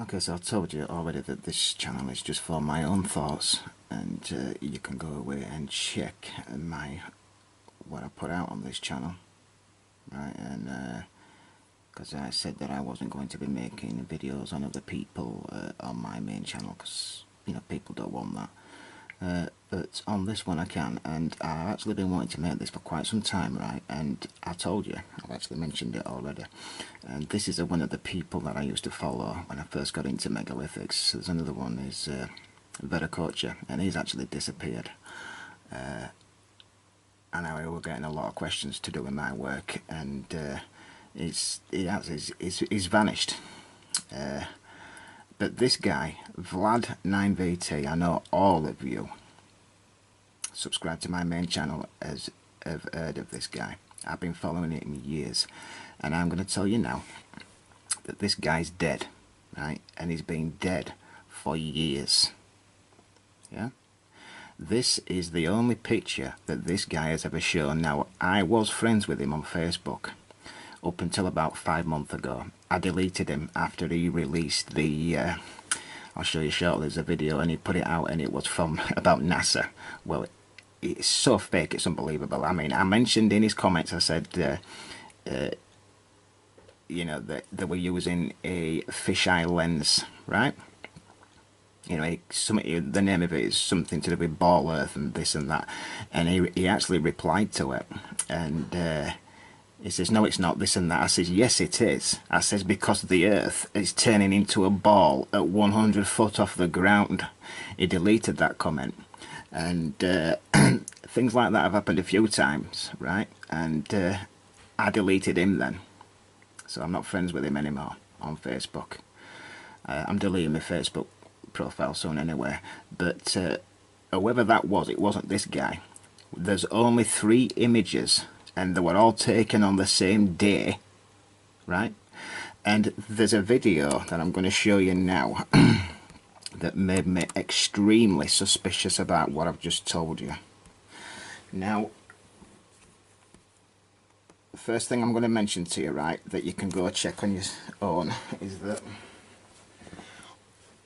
Okay, so I told you already that this channel is just for my own thoughts, and you can go away and check what I put out on this channel, right? And because I said that I wasn't going to be making videos on other people on my main channel, because people don't want that. But on this one I can, and I've actually been wanting to make this for quite some time, right? And I told you, I've actually mentioned it already. And this is one of the people that I used to follow when I first got into megalithics. There's another one, is Vlad9vt, and he's actually disappeared. And I were getting a lot of questions to do with my work, and he's vanished. But this guy, Vlad9vt, I know all of you subscribe to my main channel have heard of this guy. I've been following it in years, and I'm going to tell you now that this guy's dead, right? And he's been dead for years. Yeah? This is the only picture that this guy has ever shown. Now, I was friends with him on Facebook up until about 5 months ago. I deleted him after he released the I'll show you shortly, there's a video, and he put it out, and it was from about NASA. Well, it's so fake, it's unbelievable. I mean, I mentioned in his comments, I said that they were using a fisheye lens, right? The name of it is something to do with ball earth and this and that, and he actually replied to it, and he says, no, it's not this and that. I says, yes, it is. I says, because the earth is turning into a ball at 100 foot off the ground. He deleted that comment. And things like that have happened a few times, right? And I deleted him then. So I'm not friends with him anymore on Facebook. I'm deleting my Facebook profile soon anyway. But whoever that was, it wasn't this guy. There's only 3 images, and they were all taken on the same day, right? And there's a video that I'm going to show you now that made me extremely suspicious about what I've just told you. Now, the first thing I'm going to mention to you, right, that you can go check on your own, is that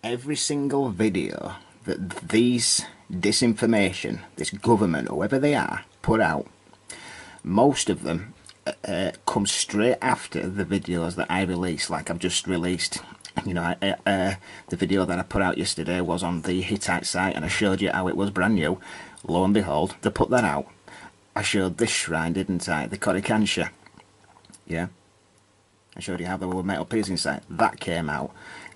every single video that these disinformation, this government, whoever they are, put out, most of them come straight after the videos that I release, like I've just released. The video that I put out yesterday was on the Hittite site, and I showed you how it was brand new. Lo and behold, they put that out. I showed this shrine, didn't I? The Korikansha. Yeah? I showed you how there were metal pieces inside. That came out.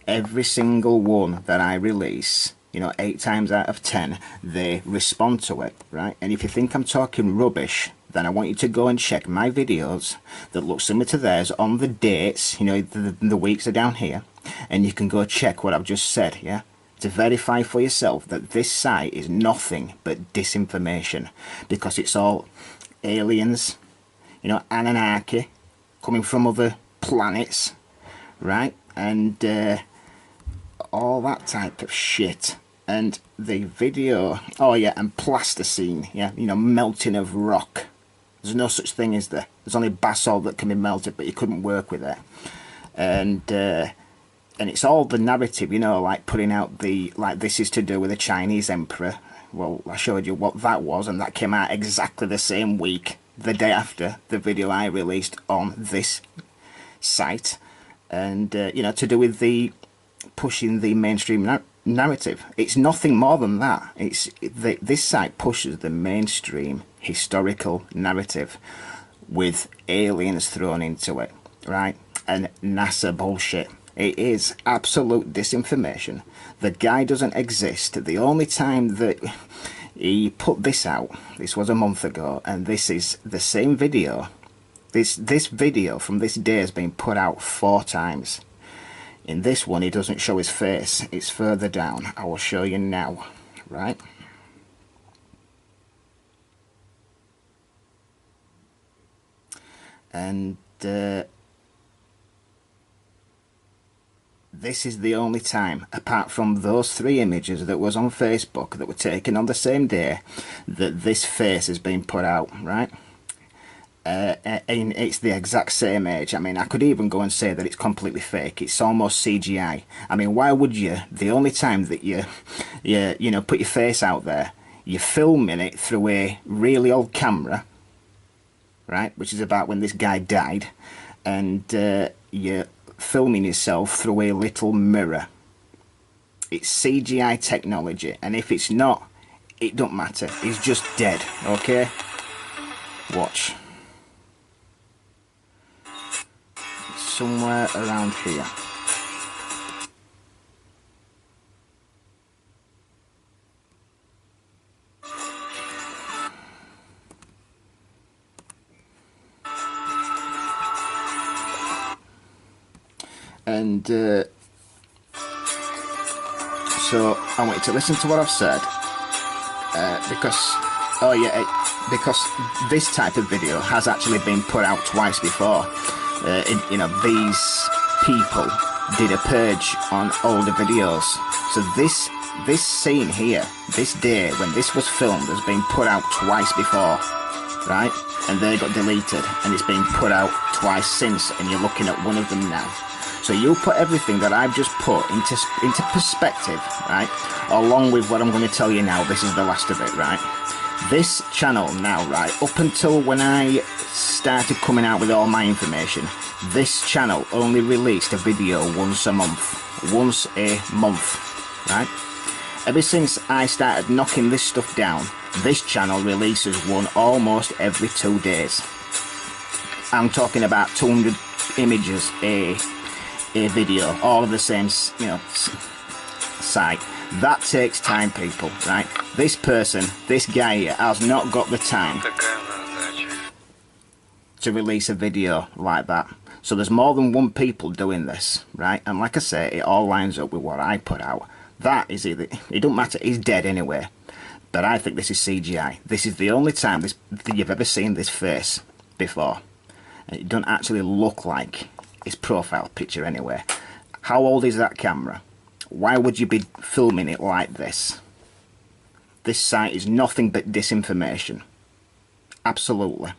Every single one that I release, 8 times out of 10, they respond to it, right? And if you think I'm talking rubbish, then I want you to go and check my videos that look similar to theirs on the dates, the weeks are down here, and you can go check what I've just said, yeah? To verify for yourself that this site is nothing but disinformation, because it's all aliens, Anunnaki, coming from other planets, right? And all that type of shit. And the video, oh yeah, and plasticine, yeah, melting of rock. There's no such thing, is there? There's only basalt that can be melted, but you couldn't work with it. And it's all the narrative, like putting out this is to do with the Chinese emperor. Well, I showed you what that was, and that came out exactly the same week, the day after the video I released on this site. And, to do with the pushing the mainstream narrative. It's nothing more than that. This site pushes the mainstream historical narrative with aliens thrown into it, right? And NASA bullshit. It is absolute disinformation. The guy doesn't exist. The only time that he put this out, this was a month ago, and this is the same video. This video from this day has been put out 4 times. In this one, he doesn't show his face. It's further down. I will show you now, right? And this is the only time, apart from those 3 images that was on Facebook that were taken on the same day, that this face has been put out, right? and it's the exact same age. I mean, I could even go and say that it's completely fake. It's almost CGI. I mean, why would you? The only time that you know, put your face out there, you're filming it through a really old camera, right? Which is about when this guy died, and you're filming yourself through a little mirror. It's CGI technology, and if it's not, it don't matter. He's just dead. Okay, watch. Somewhere around here. And so I want you to listen to what I've said, because, oh yeah, because this type of video has actually been put out twice before. You know, these people did a purge on older videos. So this scene here, this day when this was filmed, has been put out twice before, right? And they got deleted, and it's been put out twice since, and you're looking at one of them now. So you'll put everything that I've just put into perspective, right? Along with what I'm going to tell you now. This is the last of it, right? This channel now, right, up until when I started coming out with all my information, this channel only released a video once a month. Once a month, right? Ever since I started knocking this stuff down, this channel releases one almost every 2 days. I'm talking about 200 images a video, all of the same, you know, site. That takes time, people, right? This person, this guy here, has not got the time to release a video like that. So there's more than one people doing this, right? And like I say, it all lines up with what I put out. That is either, it don't matter, he's dead anyway. But I think this is CGI. This is the only time that you've ever seen this face before. And it doesn't actually look like his profile picture anyway. How old is that camera? Why would you be filming it like this? This site is nothing but disinformation. Absolutely.